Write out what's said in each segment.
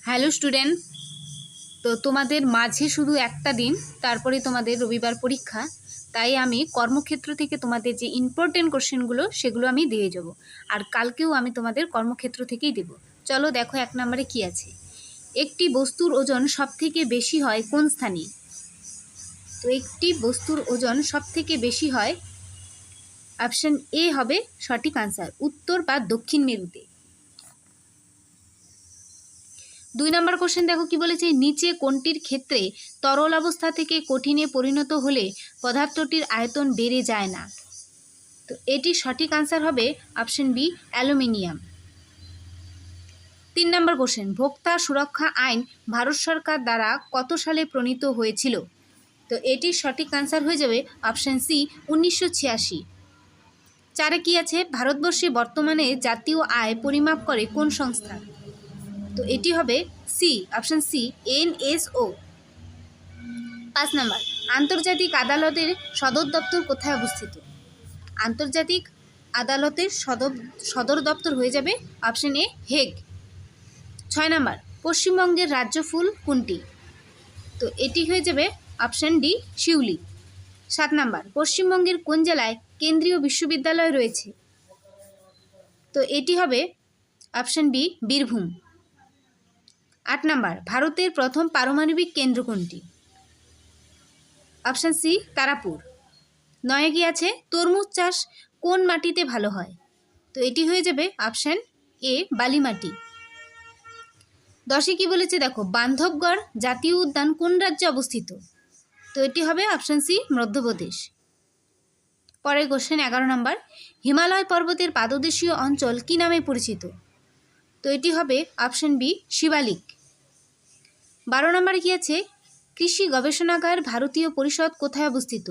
Hello student, তো তোমাদের মাঝে শুধু একটা দিন, তারপরে তোমাদের রবিবার পরীক্ষা। তাই আমি কর্মক্ষেত্র থেকে তোমাদের যে ইম্পর্টেন্ট কোশ্চেনগুলো সেগুলো আমি দিয়ে যাব। আর কালকেও আমি তোমাদের কর্মক্ষেত্র থেকেই দেব। চলো দেখো 1 নম্বরে কি আছে। একটি বস্তুর ওজন সবথেকে বেশি হয় কোন স্থানে? তো একটি বস্তুর ওজন সবথেকে বেশি হয়, অপশন এ হবে সঠিক আনসার, উত্তর বা দক্ষিণ মেরুতে। 2 নম্বর কোশ্চেন দেখো কি বলেছে, নিচে কোনটির ক্ষেত্রে তরল অবস্থা থেকে কঠিনে পরিণত হলে পদার্থটির আয়তন বেড়ে যায় না? তো এটি সঠিক আনসার হবে অপশন বি, অ্যালুমিনিয়াম। 3 নম্বর কোশ্চেন, ভোক্তা সুরক্ষা আইন ভারত সরকার দ্বারা কত সালে প্রণীত হয়েছিল? তো এটির সঠিক আনসার হয়ে যাবে অপশন সি, 1986। 4 কি আছে, ভারতবর্ষে বর্তমানে জাতীয় আয় পরিমাপ করে কোন সংস্থা? তো এটি হবে সি, অপশন সি, এনএসও। 5 নম্বর, আন্তর্জাতিক আদালতের সদর দপ্তর কোথায় অবস্থিত? আন্তর্জাতিক আদালতের সদর দপ্তর হয়ে যাবে অপশন এ, হেগ। 6 নম্বর, পশ্চিমবঙ্গের রাজ্য ফুল কোনটি? তো এটি হয়ে যাবে অপশন ডি, শিউলি। 7 নম্বর, পশ্চিমবঙ্গের কোন জেলায় কেন্দ্রীয় বিশ্ববিদ্যালয় রয়েছে? তো এটি হবে অপশন বি, বীরভূম। 8 নম্বর, ভারতের প্রথম পারমাণবিক কেন্দ্র কোনটি? Option C, Tarapur. 9 কি আছে, তরমুজ চাষ কোন মাটিতে ভালো হয়? তো এটি হয়ে যাবে অপশন এ, বালি মাটি। 10 কি বলেছে দেখো, বান্ধবগড় জাতীয় উদ্যান কোন রাজ্যে অবস্থিত? তো এটি হবে অপশন সি, মধ্যপ্রদেশ। পরের কোশ্চেন 11 নম্বর, হিমালয় পর্বতের পাদদেশীয় অঞ্চল কি নামে পরিচিত? তো এটি হবে অপশন বি, শিবালিক। 12 নম্বরে কি আছে, কৃষি গবেষণাগার ভারতীয় পরিষদ কোথায় অবস্থিত?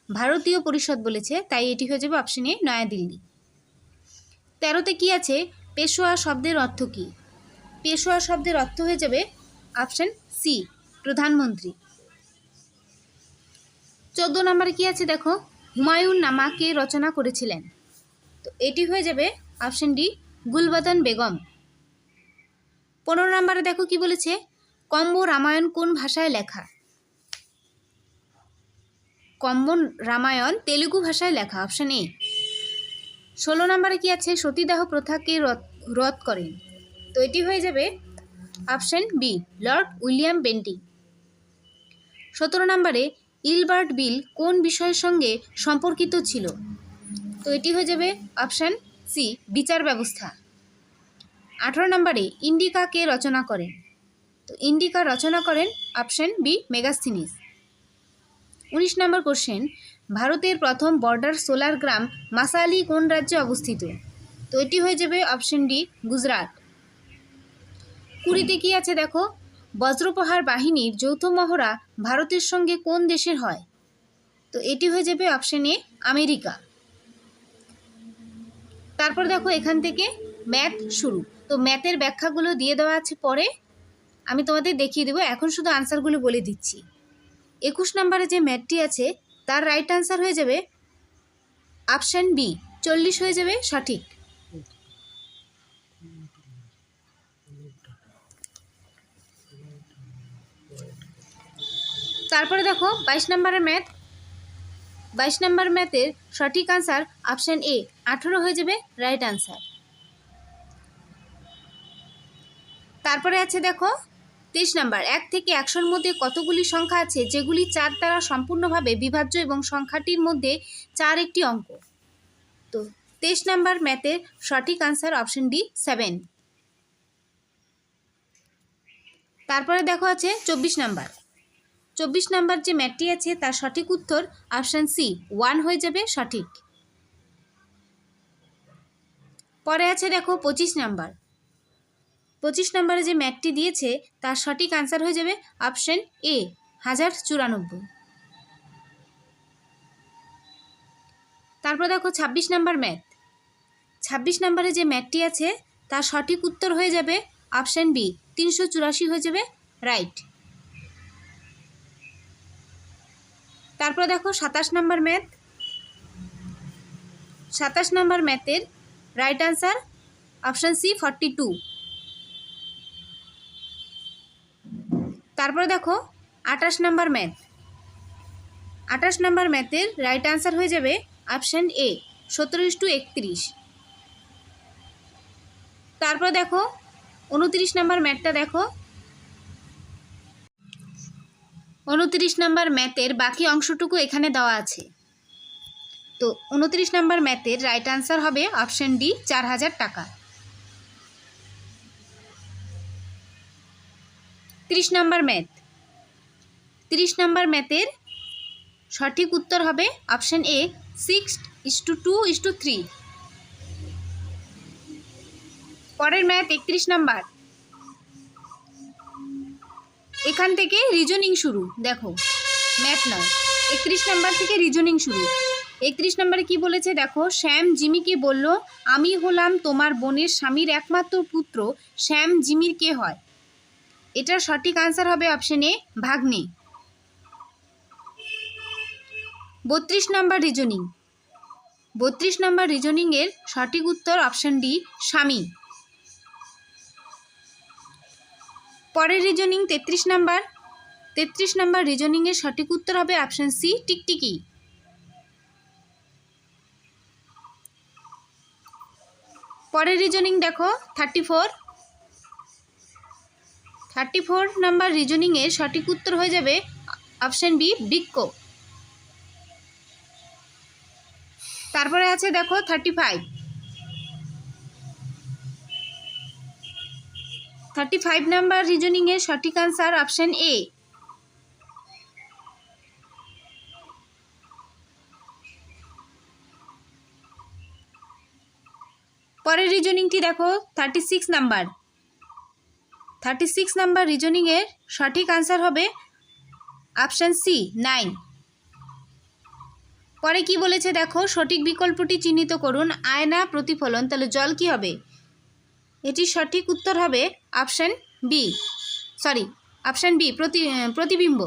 ভারতীয় পরিষদ বলেছে, তাই এটি হয়ে যাবে অপশন এ, নয়াদিল্লি। 13তে কি আছে, পেশোয়া শব্দের অর্থ কী? পেশোয়া শব্দের অর্থ হয়ে যাবে অপশন সি, প্রধানমন্ত্রী। 14 নম্বরে কি আছে দেখো, হুমায়ুন নামা কে রচনা করেছিলেন? তো এটি হয়ে যাবে অপশন ডি, গুলবদন বেগম। 15 নম্বরে দেখো কি বলেছে, কম্ব রামায়ণ কোন ভাষায় লেখা? কম্ব রামায়ণ তেলুগু ভাষায় লেখা, অপশন এ। 16 নম্বরে কি আছে, সতীদাহ প্রথাকে রদ করেন? তো এটি হয়ে যাবে option B, Lord William Bentinck. 17 নম্বরে ইলবার্ট বিল কোন বিষয়ের সঙ্গে সম্পর্কিত ছিল? তো এটি হয়ে যাবে অপশন সি, বিচার ব্যবস্থা। 18 নম্বরে ইন্ডিকা কে রচনা করেন? তো ইন্ডিকা রচনা করেন অপশন বি, মেগাস্থিনিস। 19 নম্বর কোশ্চেন, ভারতের প্রথম বর্ডার সোলার গ্রাম মাসালি কোন রাজ্যে অবস্থিত? তো এটি হয়ে যাবে অপশন ডি, গুজরাট। 20তে কি আছে দেখো, বজ্রপ্রহার বাহিনীর যৌথ মহড়া ভারতের সঙ্গে কোন দেশের হয়? তো এটি হয়ে যাবে অপশন এ, আমেরিকা। তারপর দেখো এখান থেকে ম্যাথ শুরু। তো ম্যাথের ব্যাখ্যাগুলো দিয়ে দেওয়া আছে পরে, আমি তোমাদের দেখিয়ে দেবো, এখন শুধু আনসারগুলো বলে দিচ্ছি। 21 নম্বরে যে ম্যাথটি আছে তার রাইট আনসার হয়ে যাবে অপশন বি, 40 হয়ে যাবে সঠিক। তারপরে দেখো 22 নম্বরের ম্যাথ। 22 নম্বর ম্যাথের সঠিক আনসার অপশন এ, 18 হয়ে যাবে রাইট আনসার। তারপরে আছে দেখো 23 নম্বর, 1 থেকে 100-র মধ্যে কতগুলি সংখ্যা আছে যেগুলি 4 দ্বারা সম্পূর্ণভাবে বিভাজ্য এবং সংখ্যাটির মধ্যে 4 একটি অঙ্ক? তো 23 নম্বর ম্যাথের সঠিক আনসার অপশন ডি, 7। তারপরে দেখো আছে 24 নম্বর। 24 নম্বর যে ম্যাথটি আছে তার সঠিক উত্তর অপশন সি, 1 হয়ে যাবে সঠিক। পরে আছে দেখো 25 নম্বর। 25 নম্বরে যে ম্যাথটি দিয়েছে তার সঠিক আনসার হয়ে যাবে অপশন এ, 1094। তারপর দেখো 26 নম্বর ম্যাথ। 26 নম্বরে যে ম্যাথটি আছে তার সঠিক উত্তর হয়ে যাবে অপশন বি, 384 হয়ে যাবে রাইট। তারপর দেখো 27 নম্বর ম্যাথ। 27 নম্বর ম্যাথের রাইট আনসার অপশন সি, 42। তারপরে দেখো 28 নাম্বার ম্যাথ। 28 নাম্বার ম্যাথের রাইট আনসার হয়ে যাবে অপশান এ 17:31। তারপর দেখো 29 নাম্বার ম্যাথটা দেখো। 29 নাম্বার ম্যাথের বাকি অংশটুকু এখানে দেওয়া আছে। তো 29 নাম্বার ম্যাথের রাইট আনসার হবে অপশান ডি 4000 টাকা। 30 নাম্বার ম্যাথ। 30 নাম্বার ম্যাথের সঠিক উত্তর হবে অপশান এ 6:2:3। পরের ম্যাথ 31 নাম্বার। এখান থেকে রিজনিং শুরু, দেখো ম্যাথ নয়, 31 নাম্বার থেকে রিজনিং শুরু। 31 নাম্বারে কি বলেছে দেখো, শ্যাম জিমিকে বলল, আমি হলাম তোমার বোনের স্বামীর একমাত্র পুত্র, শ্যাম জিমির কে হয়? এটার সঠিক আনসার হবে অপশন এ ভাগ্নে। 32 নাম্বার রিজনিং। 32 নাম্বার রিজনিংয়ের সঠিক উত্তর অপশন ডি স্বামী। পরের রিজনিং 33 নাম্বার। 33 নাম্বার রিজনিংয়ের সঠিক উত্তর হবে অপশন সি টিকটিকি। পরের রিজনিং দেখো 34 নাম্বার রিজনিংয়ের সঠিক উত্তর হয়ে যাবে অপশন বি বৃক্ক। তারপরে আছে দেখো 35 নাম্বার রিজনিংয়ের সঠিক আনসার অপশন এ। পরের রিজনিংটি দেখো 36 নাম্বার। 36 নাম্বার রিজনিংয়ের সঠিক আনসার হবে অপশন সি 9। পরে কি বলেছে দেখো, সঠিক বিকল্পটি চিহ্নিত করুন, আয়না প্রতিফলন, তাহলে জল কি হবে? এটির সঠিক উত্তর হবে অপশন বি প্রতিবিম্ব।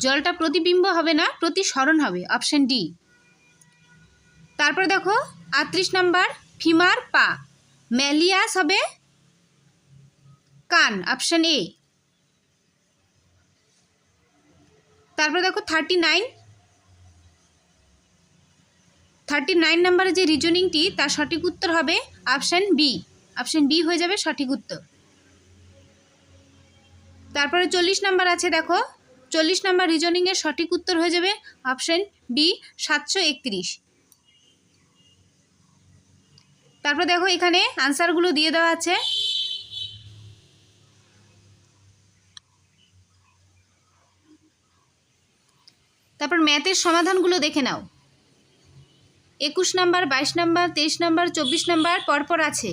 জলটা প্রতিবিম্ব হবে না, প্রতিসরণ হবে, অপশন ডি। তারপর দেখো 38 নাম্বার, ফিমার পা, ম্যালিয়াস হবে কান, অপশন এ। তারপর দেখো 39 নাম্বারের যে রিজনিংটি, তার সঠিক উত্তর হবে অপশন বি। অপশন বি হয়ে যাবে সঠিক উত্তর। তারপরে 40 নাম্বার আছে দেখো, 40 নাম্বার রিজনিংয়ের সঠিক উত্তর হয়ে যাবে অপশন বি 731। তারপর দেখো এখানে আনসারগুলো দিয়ে দেওয়া আছে। তারপর ম্যাথের সমাধানগুলো দেখে নাও। 21 নাম্বার, 22 নাম্বার, 23 নাম্বার, 24 নাম্বার পরপর আছে।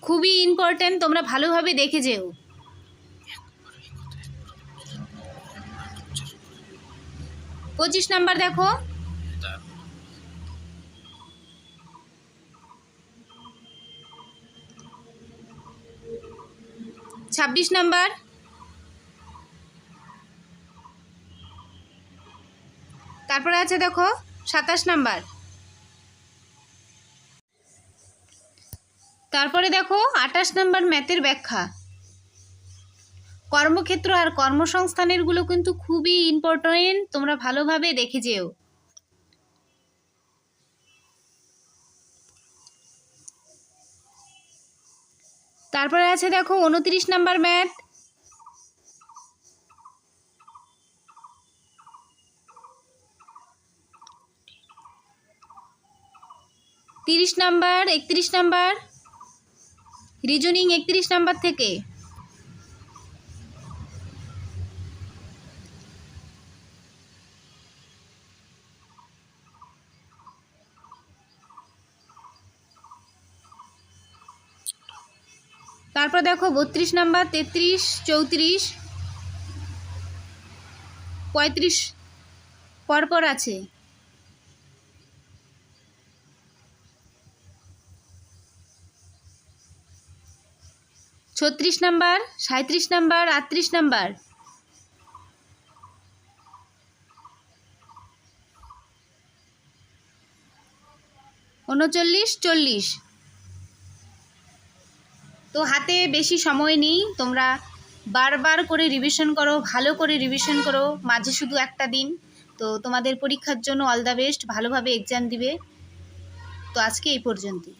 খুবই ইম্পর্টেন্ট, তোমরা ভালোভাবে দেখে যেও। 25 নাম্বার দেখো, 26 নাম্বার, তারপরে আছে দেখো 27 নাম্বার। তারপরে দেখো 28 নাম্বার ম্যাথের ব্যাখ্যা। কর্মক্ষেত্র আর কর্মসংস্থানেরগুলো কিন্তু খুবই ইম্পর্টেন্ট, তোমরা ভালোভাবে দেখে যেও। তারপরে আছে দেখো 29 number math. 30 number, 31 number reasoning 31 number থেকে। তারপর দেখো 32 নাম্বার, 33, 34, 35 পরপর আছে। 36 নাম্বার, 37 নাম্বার, 38 নাম্বার, 39, 40। তো হাতে বেশি সময় নেই, তোমরা বারবার করে রিভিশন করো, ভালো করে রিভিশন করো, মাঝে শুধু একটা দিন। তো তোমাদের পরীক্ষার জন্য অল দ্য বেস্ট, ভালোভাবে এক্সাম দিবে। তো আজকে এই পর্যন্তই।